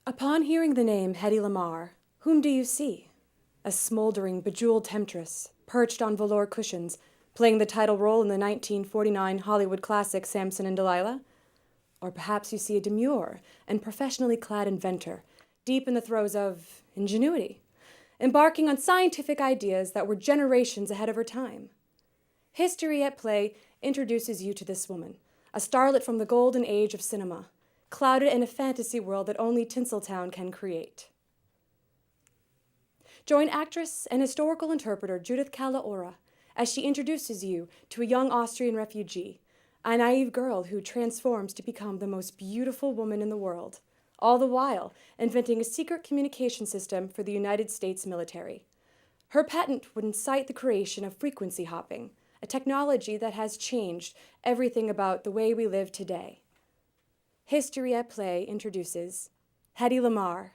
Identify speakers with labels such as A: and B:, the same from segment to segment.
A: Upon hearing the name Hedy Lamarr, whom do you see? A smoldering, bejeweled temptress, perched on velour cushions, playing the title role in the 1949 Hollywood classic Samson and Delilah? Or perhaps you see a demure and professionally clad inventor, deep in the throes of ingenuity, embarking on scientific ideas that were generations ahead of her time. History at Play introduces you to this woman, a starlet from the golden age of cinema, clouded in a fantasy world that only Tinseltown can create. Join actress and historical interpreter Judith Kalaora as she introduces you to a young Austrian refugee, a naive girl who transforms to become the most beautiful woman in the world, all the while inventing a secret communication system for the United States military. Her patent would incite the creation of frequency hopping, a technology that has changed everything about the way we live today. History at Play introduces Hedy Lamarr.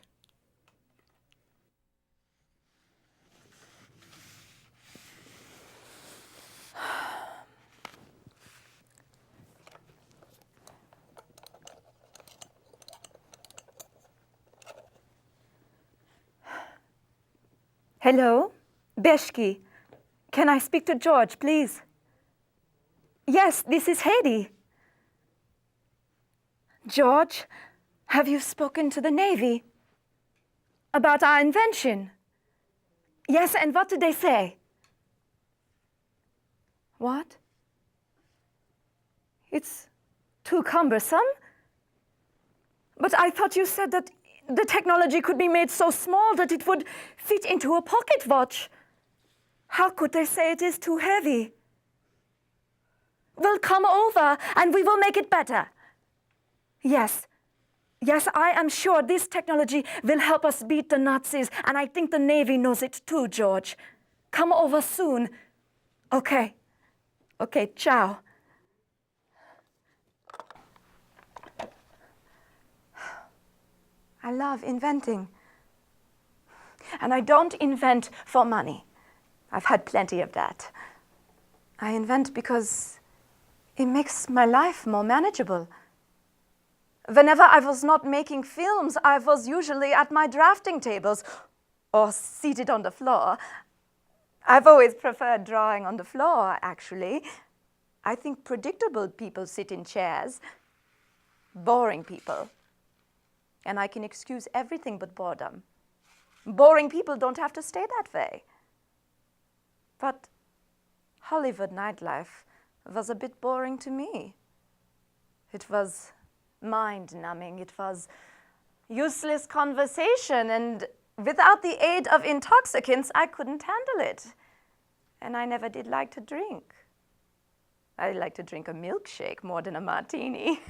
B: Hello? Beshki. Can I speak to George, please? Yes, this is Hedy. George, have you spoken to the Navy about our invention? Yes, and what did they say? What? It's too cumbersome? But I thought you said that the technology could be made so small that it would fit into a pocket watch. How could they say it is too heavy? Well, come over and we will make it better. Yes, I am sure this technology will help us beat the Nazis, and I think the Navy knows it too, George. Come over soon. Okay, ciao. I love inventing. And I don't invent for money. I've had plenty of that. I invent because it makes my life more manageable. Whenever I was not making films, I was usually at my drafting tables or seated on the floor. I've always preferred drawing on the floor, actually. I think predictable people sit in chairs, boring people. And I can excuse everything but boredom. Boring people don't have to stay that way. But Hollywood nightlife was a bit boring to me. It was mind-numbing. It was useless conversation, and without the aid of intoxicants, I couldn't handle it. And I never did like to drink. I like to drink a milkshake more than a martini.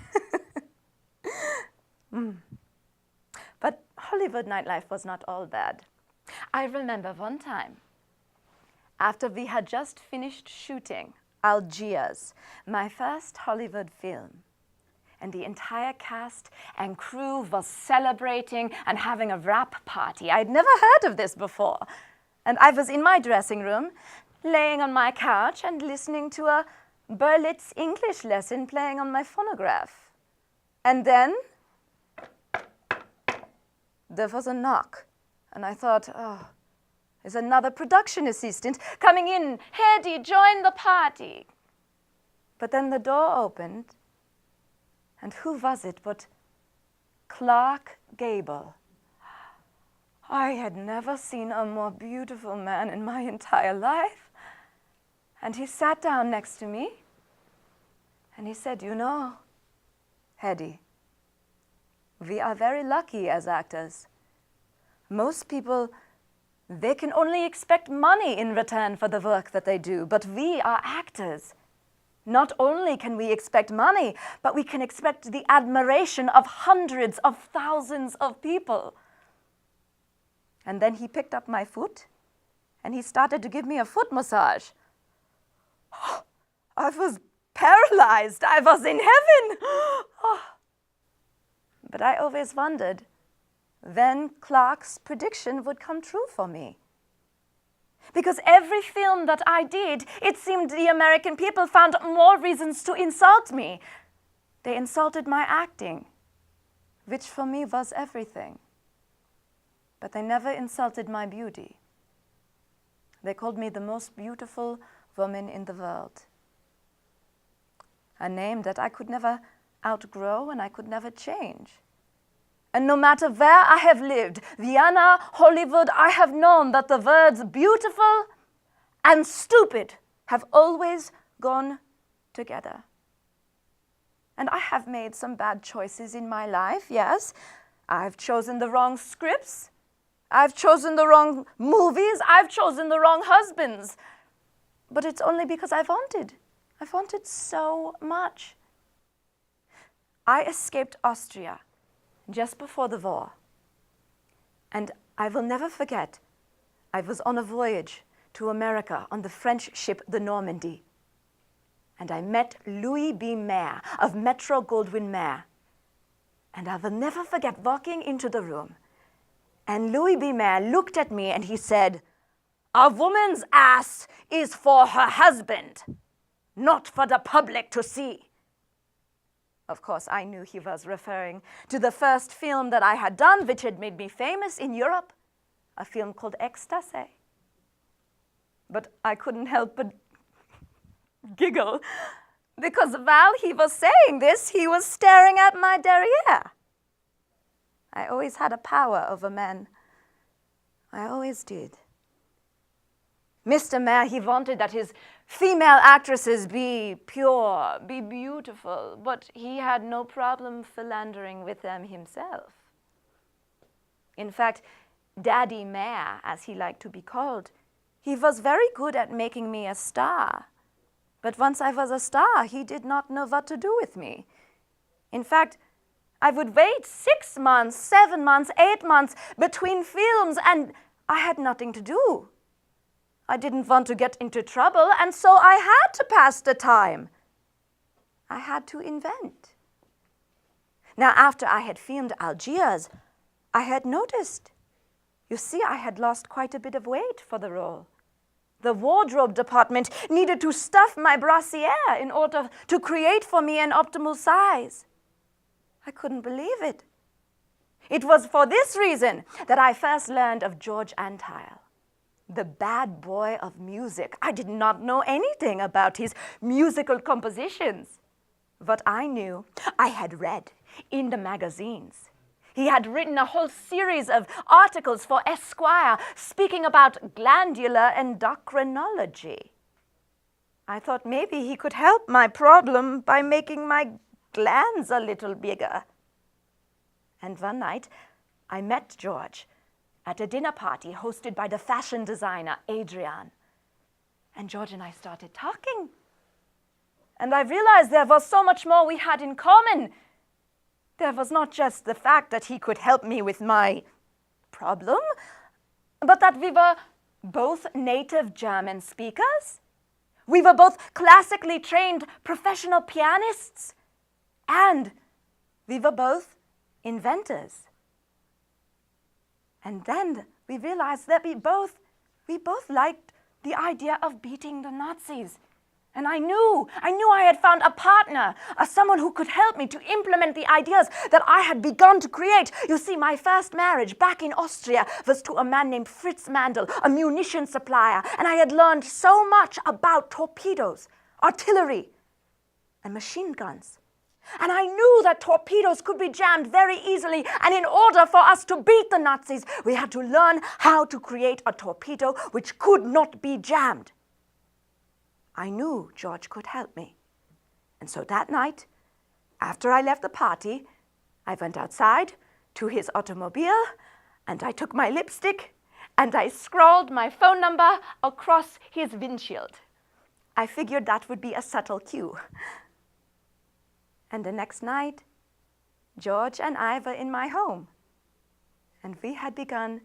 B: But Hollywood nightlife was not all bad. I remember one time, after we had just finished shooting Algiers, my first Hollywood film, and the entire cast and crew was celebrating and having a wrap party. I'd never heard of this before. And I was in my dressing room, laying on my couch and listening to a Berlitz English lesson playing on my phonograph. And then there was a knock. And I thought, oh, there's another production assistant coming in. Hedy, join the party. But then the door opened. And who was it but Clark Gable? I had never seen a more beautiful man in my entire life. And he sat down next to me, and he said, you know, Hedy, we are very lucky as actors. Most people, they can only expect money in return for the work that they do, but we are actors. Not only can we expect money, but we can expect the admiration of hundreds of thousands of people. And then he picked up my foot and he started to give me a foot massage. I was paralyzed. I was in heaven. But I always wondered when Clark's prediction would come true for me. Because every film that I did, it seemed the American people found more reasons to insult me. They insulted my acting, which for me was everything. But they never insulted my beauty. They called me the most beautiful woman in the world. A name that I could never outgrow and I could never change. And no matter where I have lived, Vienna, Hollywood, I have known that the words beautiful and stupid have always gone together. And I have made some bad choices in my life, yes. I've chosen the wrong scripts. I've chosen the wrong movies. I've chosen the wrong husbands. But it's only because I wanted. I wanted so much. I escaped Austria just before the war. And I will never forget, I was on a voyage to America on the French ship, the Normandy. And I met Louis B. Mayer of Metro-Goldwyn-Mayer. And I will never forget walking into the room. And Louis B. Mayer looked at me and he said, "A woman's ass is for her husband, not for the public to see." Of course, I knew he was referring to the first film that I had done, which had made me famous in Europe, a film called Ecstasy. But I couldn't help but giggle, because while he was saying this, he was staring at my derriere. I always had a power over men. I always did. Mr. Mayer, he wanted that his female actresses be pure, be beautiful, but he had no problem philandering with them himself. In fact, Daddy Mayer, as he liked to be called, he was very good at making me a star. But once I was a star, he did not know what to do with me. In fact, I would wait 6 months, 7 months, 8 months between films, and I had nothing to do. I didn't want to get into trouble, and so I had to pass the time. I had to invent. Now, after I had filmed Algiers, I had noticed. You see, I had lost quite a bit of weight for the role. The wardrobe department needed to stuff my brassiere in order to create for me an optimal size. I couldn't believe it. It was for this reason that I first learned of George Antheil, the bad boy of music. I did not know anything about his musical compositions. What I knew, I had read in the magazines. He had written a whole series of articles for Esquire speaking about glandular endocrinology. I thought maybe he could help my problem by making my glands a little bigger. And one night, I met George at a dinner party hosted by the fashion designer, Adrian. And George and I started talking. And I realized there was so much more we had in common. There was not just the fact that he could help me with my problem, but that we were both native German speakers. We were both classically trained professional pianists. And we were both inventors. And then we realized that we both liked the idea of beating the Nazis. And I knew I had found a partner, someone who could help me to implement the ideas that I had begun to create. You see, my first marriage back in Austria was to a man named Fritz Mandl, a munition supplier, and I had learned so much about torpedoes, artillery, and machine guns. And I knew that torpedoes could be jammed very easily, and in order for us to beat the Nazis, we had to learn how to create a torpedo which could not be jammed. I knew George could help me. And so that night, after I left the party, I went outside to his automobile, and I took my lipstick, and I scrawled my phone number across his windshield. I figured that would be a subtle cue. And the next night, George and I were in my home, and we had begun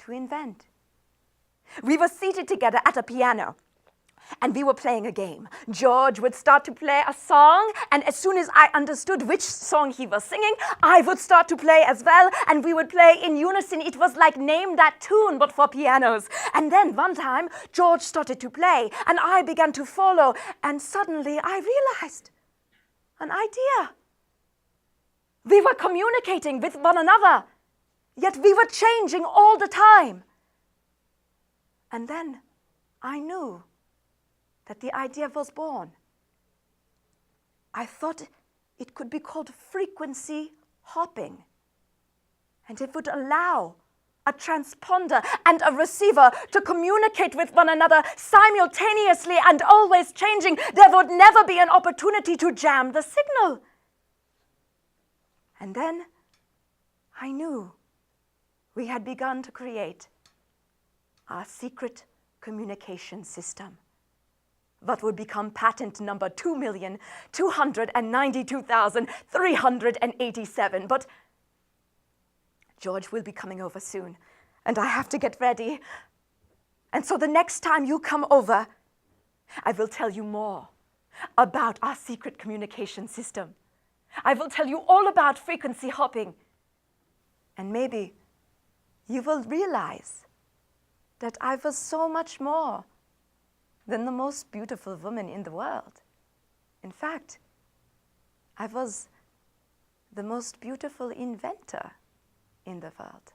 B: to invent. We were seated together at a piano, and we were playing a game. George would start to play a song, and as soon as I understood which song he was singing, I would start to play as well, and we would play in unison. It was like Name That Tune, but for pianos. And then one time, George started to play, and I began to follow, and suddenly I realized an idea. We were communicating with one another, yet we were changing all the time. And then I knew that the idea was born. I thought it could be called frequency hopping, and it would allow a transponder and a receiver to communicate with one another simultaneously and always changing. There would never be an opportunity to jam the signal. And then I knew we had begun to create our secret communication system, what would become patent number 2,292,387. But George will be coming over soon, and I have to get ready. And so the next time you come over, I will tell you more about our secret communication system. I will tell you all about frequency hopping. And maybe you will realize that I was so much more than the most beautiful woman in the world. In fact, I was the most beautiful inventor in the world.